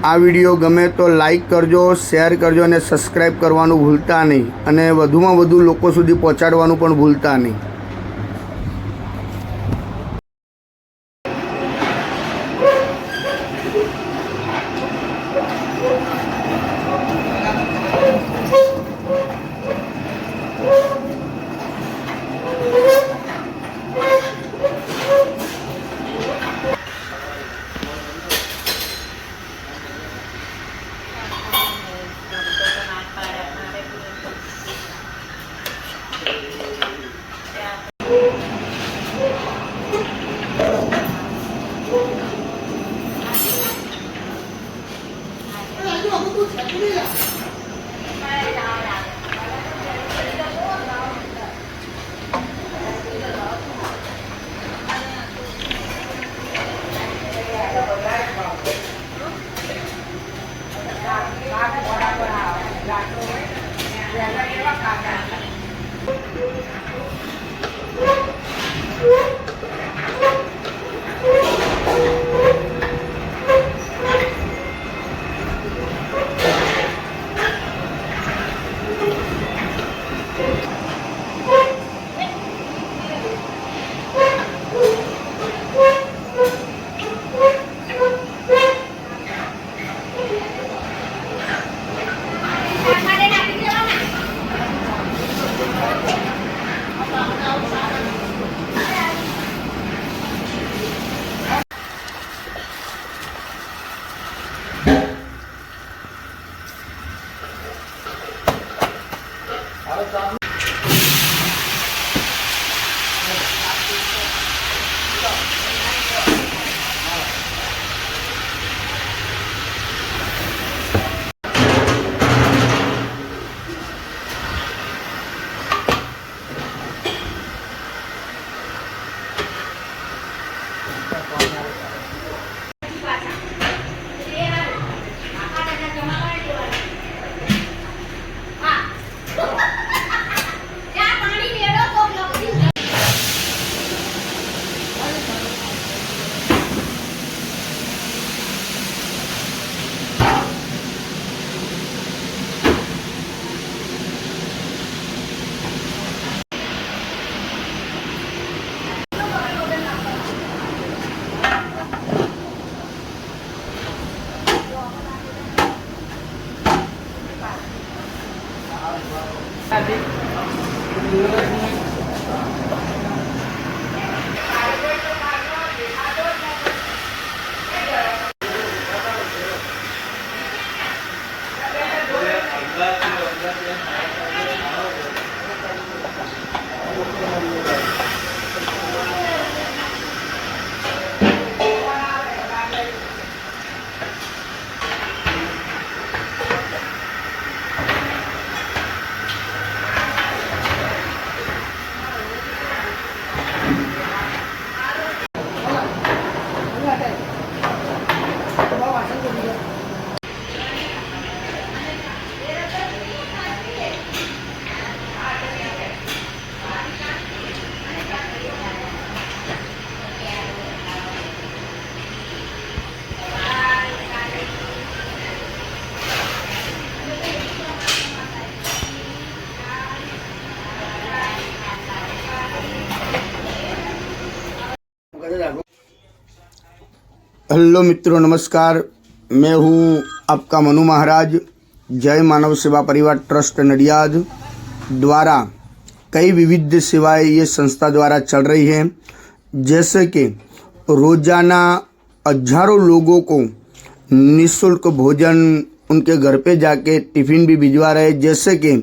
आ video गमे तो like करजो, शेर करजो और सब्सक्राइब करवानुं भूलता नहीं और वधुमां वधु लोको सुधी पहोंचाडवानुं पण भूलता नहीं। हेलो मित्रों, नमस्कार। मैं हूं आपका मनु महाराज। जय मानव सेवा परिवार ट्रस्ट नडियाद द्वारा कई विविध सेवाएं ये संस्था द्वारा चल रही हैं, जैसे कि रोजाना हजारों लोगों को निःशुल्क भोजन उनके घर पे जाके टिफ़िन भी भिजवा रहे हैं। जैसे कि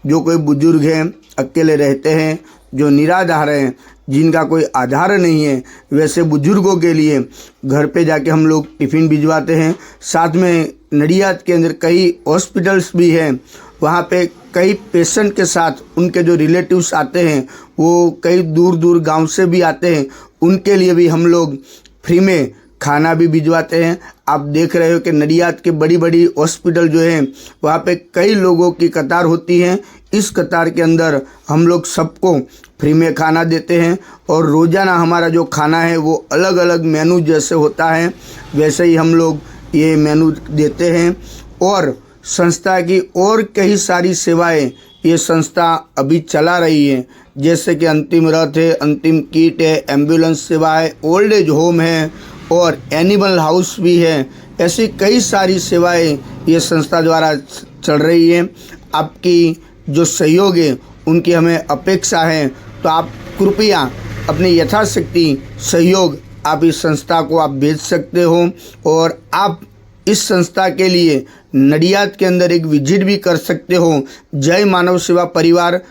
जो कोई बुजुर्ग हैं, अकेले रहते हैं, जो निराधार हैं, जिनका कोई आधार नहीं है, वैसे बुजुर्गों के लिए घर पे जाके हम लोग टिफ़िन भिजवाते हैं। साथ में नडियाद के अंदर कई हॉस्पिटल्स भी हैं, वहाँ पे कई पेशेंट के साथ उनके जो रिलेटिव्स आते हैं, वो कई दूर दूर गांव से भी आते हैं, उनके लिए भी हम लोग फ्री में खाना भी भिजवाते हैं। आप देख रहे हो कि नडियाद के बड़ी बड़ी हॉस्पिटल जो हैं, वहाँ पे कई लोगों की कतार होती है। इस कतार के अंदर हम लोग सबको फ्री में खाना देते हैं और रोज़ाना हमारा जो खाना है वो अलग अलग मेनू जैसे होता है, वैसे ही हम लोग ये मेनू देते हैं और संस्था की और कई सारी सेवाएं ये संस्था अभी चला रही है, जैसे कि अंतिम रथ है, अंतिम किट है, एम्बुलेंस सेवा है, ओल्ड एज होम है और एनिमल हाउस भी है। ऐसी कई सारी सेवाएं ये संस्था द्वारा चल रही है। आपकी जो सहयोग है उनकी हमें अपेक्षा है, तो आप कृपया अपनी यथाशक्ति सहयोग आप इस संस्था को आप भेज सकते हो और आप इस संस्था के लिए नडियाद के अंदर एक विजिट भी कर सकते हो। जय मानव सेवा परिवार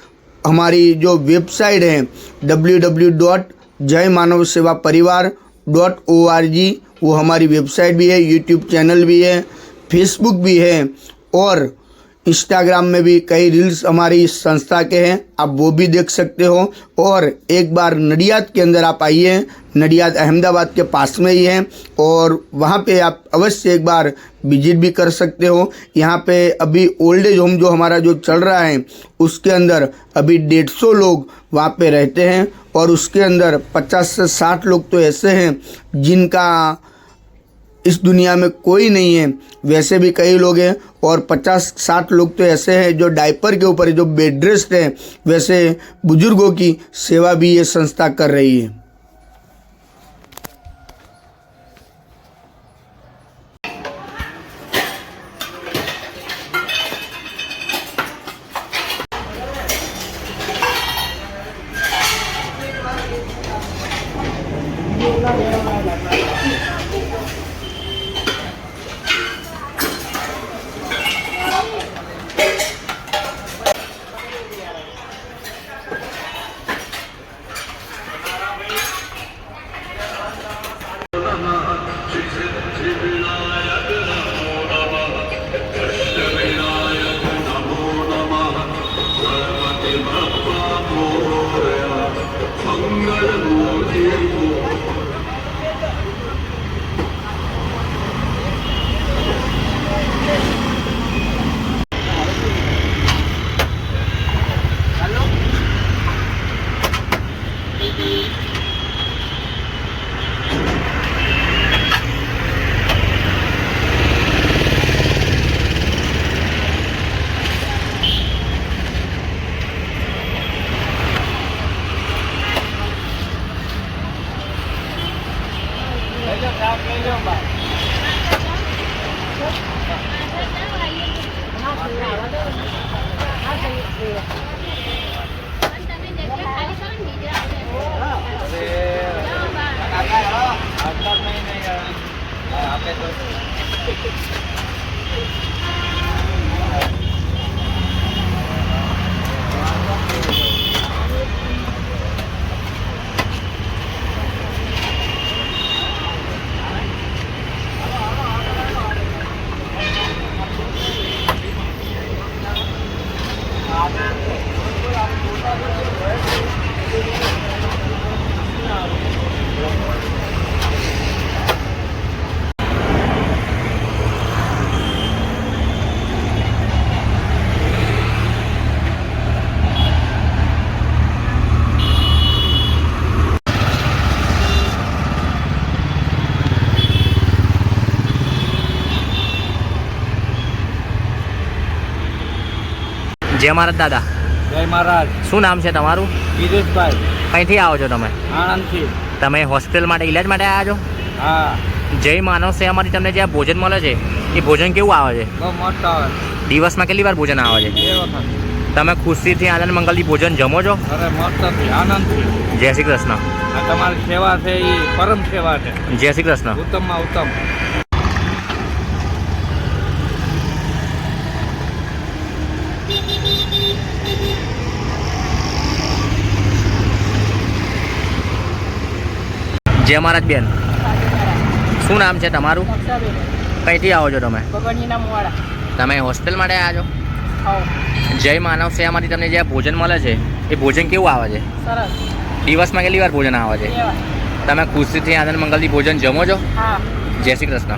हमारी जो वेबसाइट है www.jaymanavsevaparivar.org, वो हमारी वेबसाइट भी है, यूट्यूब चैनल भी है, फेसबुक भी है और इंस्टाग्राम में भी कई रील्स हमारी इस संस्था के हैं, आप वो भी देख सकते हो। और एक बार नडियाद के अंदर आप आइए, नडियाद अहमदाबाद के पास में ही है और वहाँ पे आप अवश्य एक बार विजिट भी कर सकते हो। यहाँ पे अभी ओल्ड एज होम जो हमारा जो चल रहा है उसके अंदर अभी 150 लोग वहाँ पे रहते हैं और उसके अंदर 50 से 60 लोग तो ऐसे हैं जिनका इस दुनिया में कोई नहीं है, वैसे भी कई लोग हैं और 50-60 लोग तो ऐसे हैं जो डायपर के ऊपर जो बेड रेस्ट है, वैसे बुजुर्गों की सेवा भी ये संस्था कर रही है। જય મહારાજ દાદા। જય મહારાજ। શું નામ છે તમારું? ગિરીશભાઈ। કઈથી આવો છો તમે? આણંદથી। તમે હોસ્પિટલ માટે ઇલાજ માટે આવ્યા છો? હા। જય માનવ સેવામાંથી તમને જે આ ભોજન મળે છે એ ભોજન કેવું આવે છે? બહુ મસ્ત આવે। દિવસમાં કેટલી વાર ભોજન આવે છે? 2 વખત। તમે ખુશીથી આનંદ મંગલથી ભોજન જમો છો? અરે મસ્તથી, આનંદથી। જય શ્રી કૃષ્ણ। આ તમારી સેવા છે એ પરમ સેવા છે। જય શ્રી કૃષ્ણ। ઉત્તમમાં ઉત્તમ। જય મહારાજ બેન, શું નામ છે તમારું? કઈથી આવો છો તમે? તમે હોસ્પિટલ માટે આવ્યા છો? જય માનવ સેવામાંથી તમને જે આ ભોજન મળે છે એ ભોજન કેવું આવે છે? દિવસમાં કેટલી વાર ભોજન આવે છે? તમે ખુશીથી આનંદ મંગલથી ભોજન જમો છો? જય શ્રી કૃષ્ણ।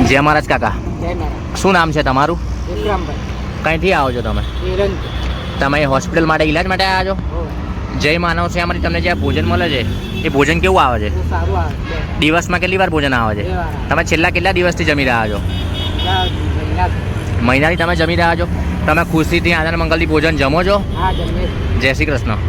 જય મહારાજ કાકા, શું નામ છે તમારું? વિક્રમભાઈ કંઈથી આવો છો તમે? તમે હોસ્પિટલ માટે ઈલાજ માટે આવ્યા છો? જય માનવ સેવામાંથી તમને જે ભોજન મળે છે એ ભોજન કેવું આવે છે? સારું આવે. દિવસમાં કેટલી વાર ભોજન આવે છે? તમે છેલ્લા કેટલા દિવસથી જમી રહ્યા છો? મહિનાથી તમે જમી રહ્યા છો? તમે ખુશીથી આનંદ મંગલથી ભોજન જમો છો? હા જમીએ. જય શ્રી કૃષ્ણ.